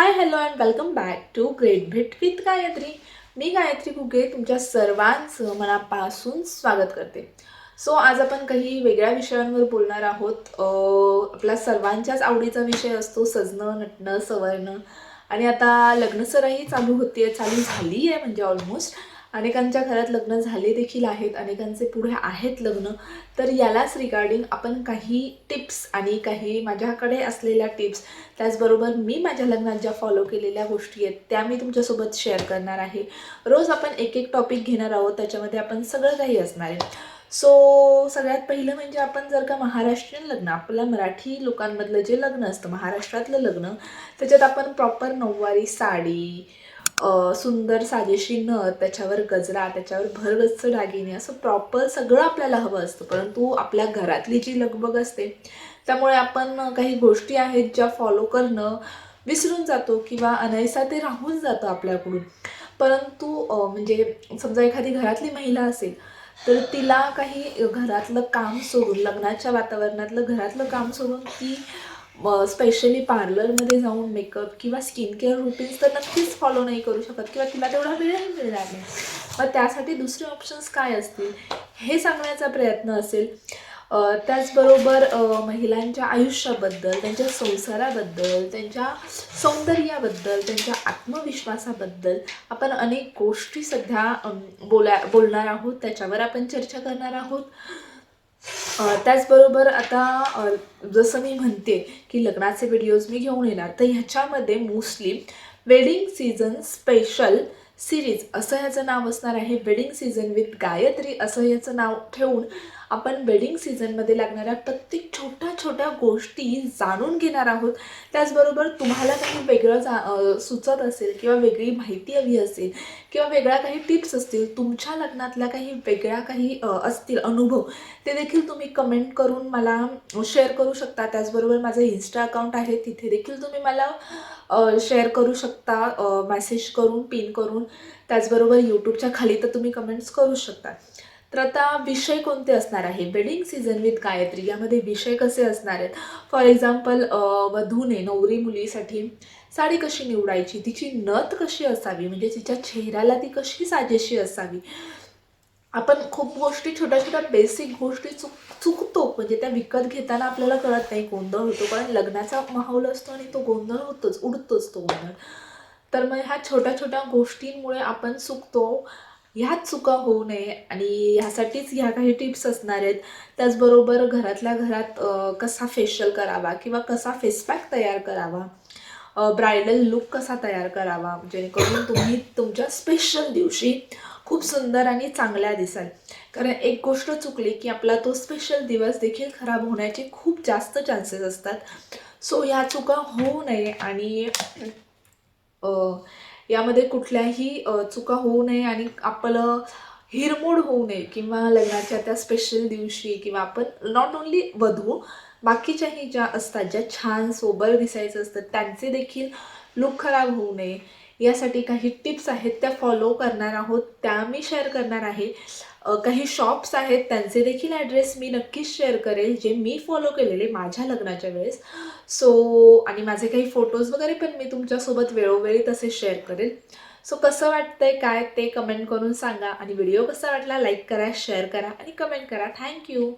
High hello and welcome back to great भेट with Gayatri. मी गायत्री घुगे तुमच्या सर्वांचं मनापासून स्वागत करते. सो आज आपण काही वेगळ्या विषयांवर बोलणार आहोत. आपल्या सर्वांच्याच आवडीचा विषय असतो सजणं, नटणं, सवरणं. आणि आता लग्नसराई चालू झाली आहे म्हणजे ऑलमोस्ट. अनेकांच्या घरात लग्न झाले देखील आहेत, अनेकांचे पुढे आहेत लग्न. तर यालाच रिगार्डिंग आपण काही टिप्स आणि काही माझ्याकडे असलेल्या टिप्स, त्याचबरोबर मी माझ्या लग्नात ज्या फॉलो केलेल्या गोष्टी आहेत त्या मी तुमच्यासोबत शेअर करणार आहे. रोज आपण एक एक टॉपिक घेणार आहोत, त्याच्यामध्ये आपण सगळं काही असणार आहे. सो सगळ्यात पहिलं म्हणजे आपण जर का महाराष्ट्रीयन लग्न, आपल्या मराठी लोकांमधलं जे लग्न असतं, महाराष्ट्रातलं लग्न, त्याच्यात आपण प्रॉपर नऊवारी साडी, सुंदर साजेशी नथ, त्याच्यावर गजरा, त्याच्यावर भरगच्च दागिने, असं प्रॉपर सगळं आपल्याला हवं असतं. परंतु आपल्या घरातली जी लगबग असते त्यामुळे आपण काही गोष्टी आहेत ज्या फॉलो करणं विसरून जातो किंवा अनायसा ते राहून जातं आपल्याकडून. परंतु म्हणजे समजा एखादी घरातली महिला असेल तर तिला काही घरातलं काम सोडून, लग्नाच्या वातावरणातलं घरातलं काम सोडून ती स्पेशली पार्लरमध्ये जाऊन मेकअप किंवा स्किन केअर रुटीन्स तर नक्कीच फॉलो नाही करू शकत किंवा तिला तेवढा वेळही मिळणार नाही. मग त्यासाठी दुसरे ऑप्शन्स काय असतील हे सांगण्याचा प्रयत्न असेल. त्याचबरोबर महिलांच्या आयुष्याबद्दल, त्यांच्या संसाराबद्दल, त्यांच्या सौंदर्याबद्दल, त्यांच्या आत्मविश्वासाबद्दल आपण अनेक गोष्टी सध्या बोलणार आहोत, त्याच्यावर आपण चर्चा करणार आहोत. त्याचबरोबर आता जसं मी म्हणते की लग्नाचे व्हिडिओज मी घेऊन येणार, तर ह्याच्यामध्ये mostly wedding season special series असं ह्याचं नाव असणार आहे. वेडिंग सीझन विथ गायत्री असं ह्याचं नाव ठेवून आपण वेडिंग सीझनमध्ये लागणाऱ्या प्रत्येक छोट्या छोट्या गोष्टी जाणून घेणार आहोत. त्याचबरोबर तुम्हाला काही वेगळं सुचत असेल किंवा वेगळी माहिती हवी असेल किंवा वेगळ्या काही टिप्स असतील, तुमच्या लग्नातल्या काही वेगळ्या काही असतील अनुभव, ते देखील तुम्ही कमेंट करून मला शेअर करू शकता. त्याचबरोबर माझं इन्स्टा अकाउंट आहे, तिथे देखील तुम्ही मला शेअर करू शकता, मेसेज करून, पिन करून. त्याचबरोबर यूट्यूबच्या खाली तर तुम्ही कमेंट्स करू शकता. तर आता विषय कोणते असणार आहे, वेडिंग सीझन विथ गायत्री यामध्ये विषय कसे असणार आहेत. फॉर एक्झाम्पल, वधूने, नवरी मुलीसाठी साडी कशी निवडायची, तिची नथ कशी असावी, म्हणजे तिच्या चेहऱ्याला ती कशी साजेशी असावी. आपण खूप गोष्टी, छोट्या छोट्या बेसिक गोष्टी चुकतो, म्हणजे त्या विकत घेताना आपल्याला कळत नाही, गोंधळ होतो. कारण लग्नाचा माहोल असतो आणि तो गोंधळ होतोच, उडतोच तो गोंधळ. तर मग ह्या छोट्या छोट्या गोष्टींमुळे आपण चुकतो. ह्याच चुका होऊ नये आणि ह्यासाठीच ह्या काही टिप्स असणार आहेत. त्याचबरोबर घरातल्या घरात कसा फेशियल करावा किंवा कसा फेस पॅक तयार करावा, ब्रायडल लुक कसा तयार करावा, जेणेकरून तुम्ही तुमच्या स्पेशल दिवशी खूप सुंदर आणि चांगल्या दिसाल. कारण एक गोष्ट चुकली की आपला तो स्पेशल दिवस देखील खराब होण्याचे खूप जास्त चान्सेस असतात. सो ह्या चुका होऊ नये आणि यामध्ये कुठल्याही चुका होऊ नये आणि आपलं हिरमोड होऊ नये किंवा लग्नाच्या त्या स्पेशल दिवशी किंवा आपण नॉट ओन्ली वधू, बाकीच्याही ज्या असतात, ज्या छान सोबर दिसायचं असतं, त्यांचे देखील लुक खराब होऊ नये यासाठी काही टिप्स आहेत त्या फॉलो करणार आहोत, त्या मी शेअर करणार आहे. काही शॉप्स आहेत त्यांचे देखील ॲड्रेस मी नक्कीच शेअर करेल, जे मी फॉलो केलेले माझ्या लग्नाच्या वेळेस. सो आणि माझे काही फोटोज वगैरे पण मी तुमच्यासोबत वेळोवेळी तसे शेअर करेल. सो कसं वाटतंय काय ते कमेंट करून सांगा आणि व्हिडिओ कसा वाटला लाईक करा, शेअर करा आणि कमेंट करा. थँक्यू.